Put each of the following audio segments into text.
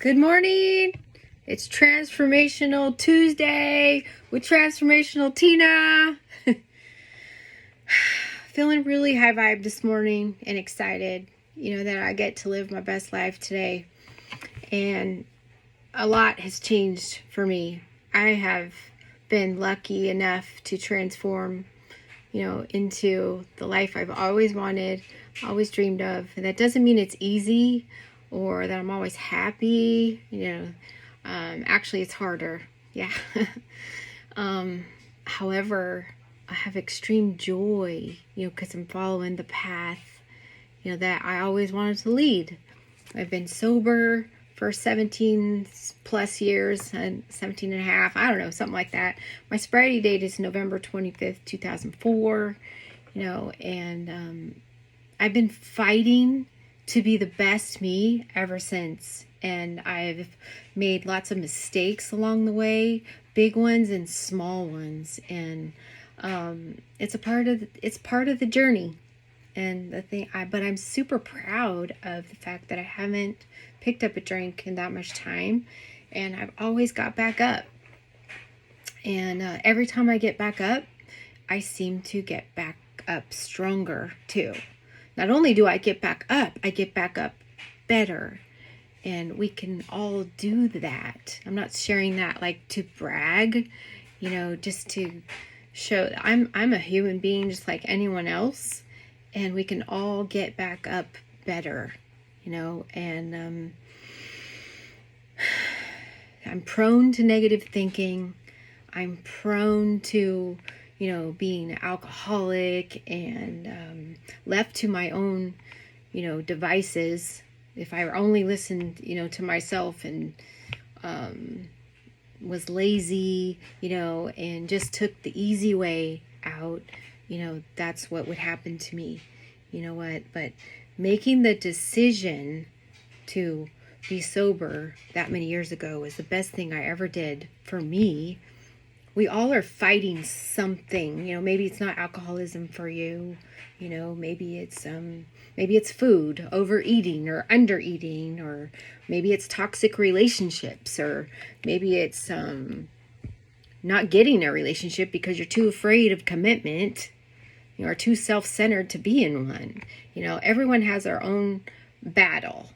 Good morning. It's Transformational Tuesday with Transformational Tina. Feeling really high vibe this morning and excited, that I get to live my best life today. And a lot has changed for me. I have been lucky enough to transform, into the life I've always wanted, always dreamed of. And that doesn't mean it's easy or that I'm always happy, actually it's harder. Yeah. However, I have extreme joy, because I'm following the path, that I always wanted to lead. I've been sober for 17 plus years, and 17 and a half, I don't know, something like that. My sobriety date is November 25th, 2004, and I've been fighting to be the best me ever since. And I've made lots of mistakes along the way, big ones and small ones. And it's part of the journey. And but I'm super proud of the fact that I haven't picked up a drink in that much time, and I've always got back up. And every time I get back up, I seem to get back up stronger too. Not only do I get back up, I get back up better. And we can all do that. I'm not sharing that like to brag, just to show I'm a human being just like anyone else. And we can all get back up better, and I'm prone to negative thinking. I'm prone to being an alcoholic and left to my own, devices. If I only listened, to myself and was lazy, and just took the easy way out, that's what would happen to me. But making the decision to be sober that many years ago was the best thing I ever did for me. We all are fighting something, maybe it's not alcoholism for you, maybe it's food, overeating or undereating, or maybe it's toxic relationships, or maybe it's not getting a relationship because you're too afraid of commitment, or too self-centered to be in one. Everyone has their own battle.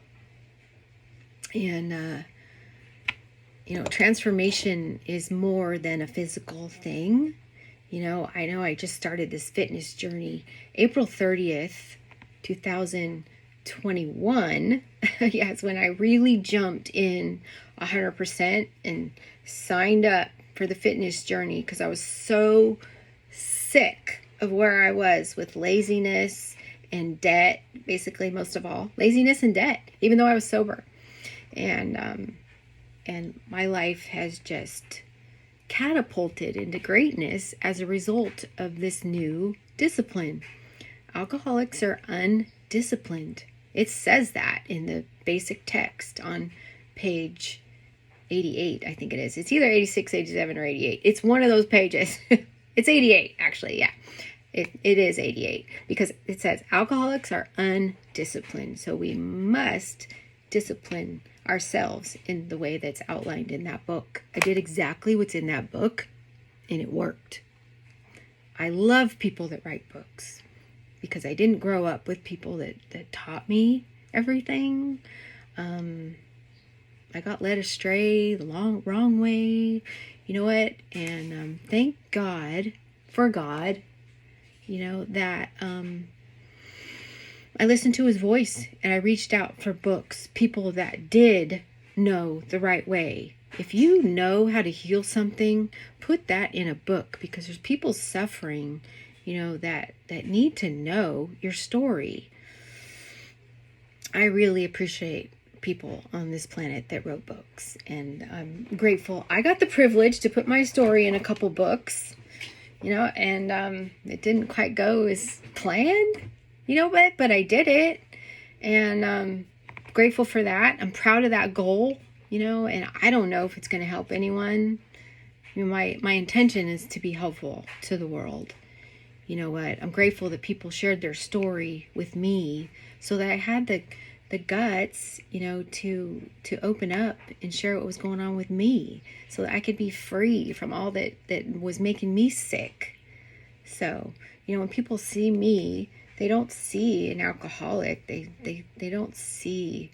And transformation is more than a physical thing. I know I just started this fitness journey April 30th, 2021. Yeah, it's when I really jumped in 100% and signed up for the fitness journey, because I was so sick of where I was with laziness and debt, basically, most of all. Laziness and debt, even though I was sober. And my life has just catapulted into greatness as a result of this new discipline. Alcoholics are undisciplined. It says that in the basic text on page 88, I think it is. It's either 86, 87, or 88. It's one of those pages. It's 88, actually, yeah. It is 88, because it says alcoholics are undisciplined. So we must discipline ourselves in the way that's outlined in that book. I did exactly what's in that book, and it worked. I love people that write books, because I didn't grow up with people that taught me everything. I got led astray the wrong way, and thank God for God, that I listened to his voice, and I reached out for books, people that did know the right way. If you know how to heal something, put that in a book, because there's people suffering, that need to know your story. I really appreciate people on this planet that wrote books, and I'm grateful I got the privilege to put my story in a couple books, and it didn't quite go as planned, but I did it, and I'm grateful for that. I'm proud of that goal, and I don't know if it's going to help anyone. My intention is to be helpful to the world. I'm grateful that people shared their story with me, so that I had the the guts, to open up and share what was going on with me so that I could be free from all that was making me sick. So, when people see me, they don't see an alcoholic. They don't see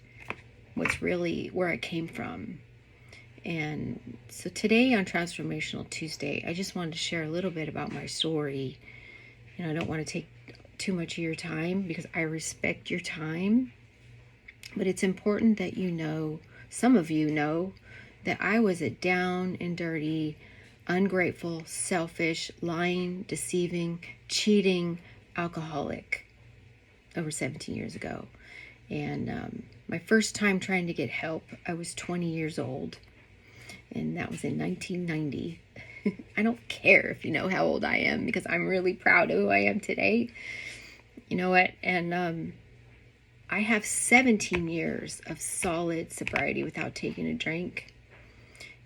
what's really where I came from. And so today on Transformational Tuesday, I just wanted to share a little bit about my story. I don't want to take too much of your time because I respect your time. But it's important that some of you know, that I was a down and dirty, ungrateful, selfish, lying, deceiving, cheating alcoholic over 17 years ago. And my first time trying to get help, I was 20 years old. And that was in 1990. I don't care if you know how old I am, because I'm really proud of who I am today. You know what? And I have 17 years of solid sobriety without taking a drink.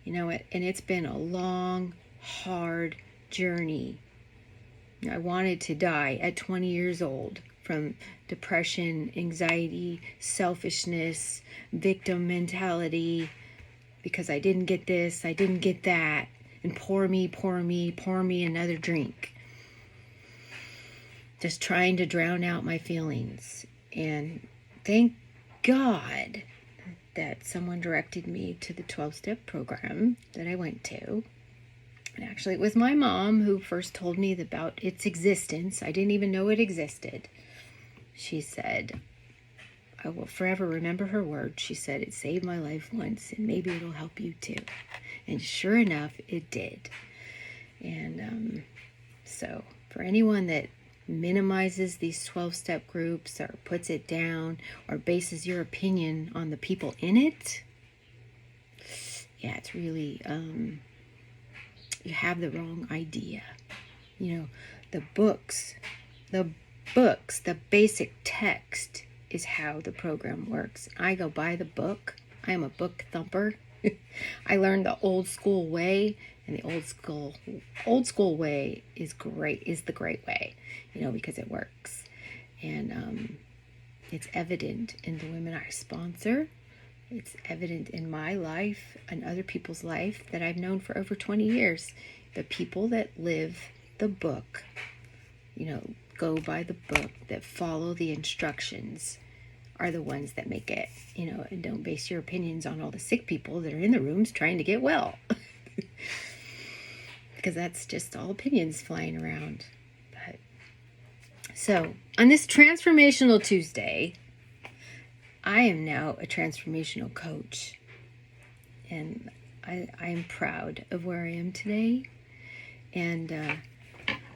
You know what? And it's been a long, hard journey. I wanted to die at 20 years old from depression, anxiety, selfishness, victim mentality, because I didn't get this, I didn't get that, and pour me another drink. Just trying to drown out my feelings. And thank God that someone directed me to the 12-step program that I went to. And actually, it was my mom who first told me about its existence. I didn't even know it existed. She said, I will forever remember her words. She said, it saved my life once, and maybe it'll help you too. And sure enough, it did. And so for anyone that minimizes these 12-step groups or puts it down or bases your opinion on the people in it, yeah, it's really, you have the wrong idea. The books, the basic text is how the program works. I go by the book. I am a book thumper. I learned the old school way, and the old school way is the great way, because it works. And it's evident in the women I sponsor. It's evident in my life and other people's life that I've known for over 20 years. The people that live the book, go by the book, that follow the instructions, are the ones that make it, and don't base your opinions on all the sick people that are in the rooms trying to get well. Because that's just all opinions flying around. But so on this Transformational Tuesday, I am now a transformational coach, and I am proud of where I am today, and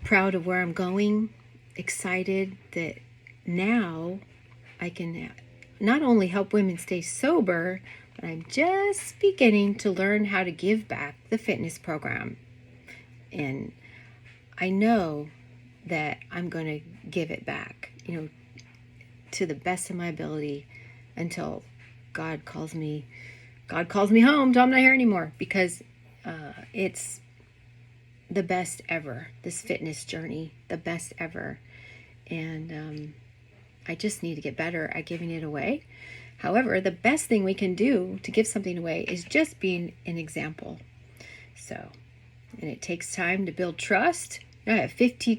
proud of where I'm going, excited that now I can not only help women stay sober, but I'm just beginning to learn how to give back the fitness program. And I know that I'm going to give it back, to the best of my ability until God calls me home until I'm not here anymore, because it's the best ever, this fitness journey, the best ever. And I just need to get better at giving it away. However, the best thing we can do to give something away is just being an example. So, and it takes time to build trust. I have 50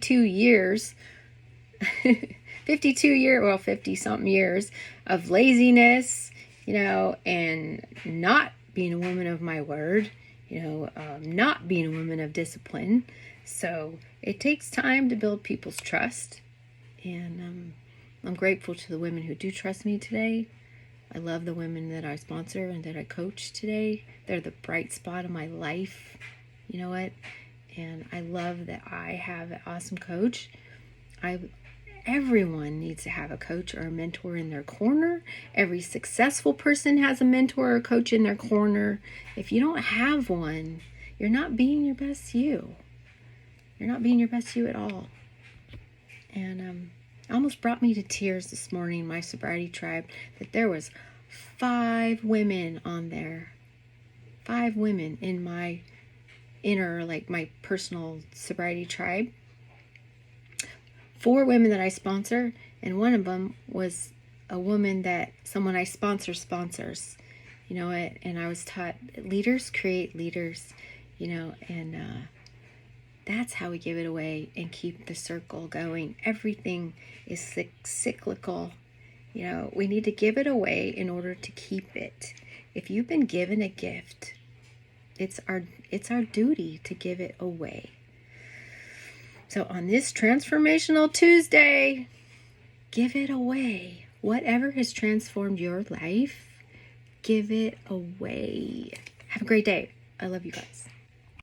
something years of laziness, and not being a woman of my word, not being a woman of discipline. So it takes time to build people's trust. And I'm grateful to the women who do trust me today. I love the women that I sponsor and that I coach today. They're the bright spot of my life. You know what? And I love that I have an awesome coach. Everyone needs to have a coach or a mentor in their corner. Every successful person has a mentor or coach in their corner. If you don't have one, you're not being your best you. You're not being your best you at all. And almost brought me to tears this morning, my sobriety tribe, that there was 5 women on there. 5 women in my my personal sobriety tribe. 4 women that I sponsor, and one of them was a woman that someone I sponsors, you know, and I was taught leaders create leaders, you know, and that's how we give it away and keep the circle going. Everything is cyclical. You know, we need to give it away in order to keep it. If you've been given a gift, it's our duty to give it away. So on this Transformational Tuesday, give it away. Whatever has transformed your life, give it away. Have a great day. I love you guys.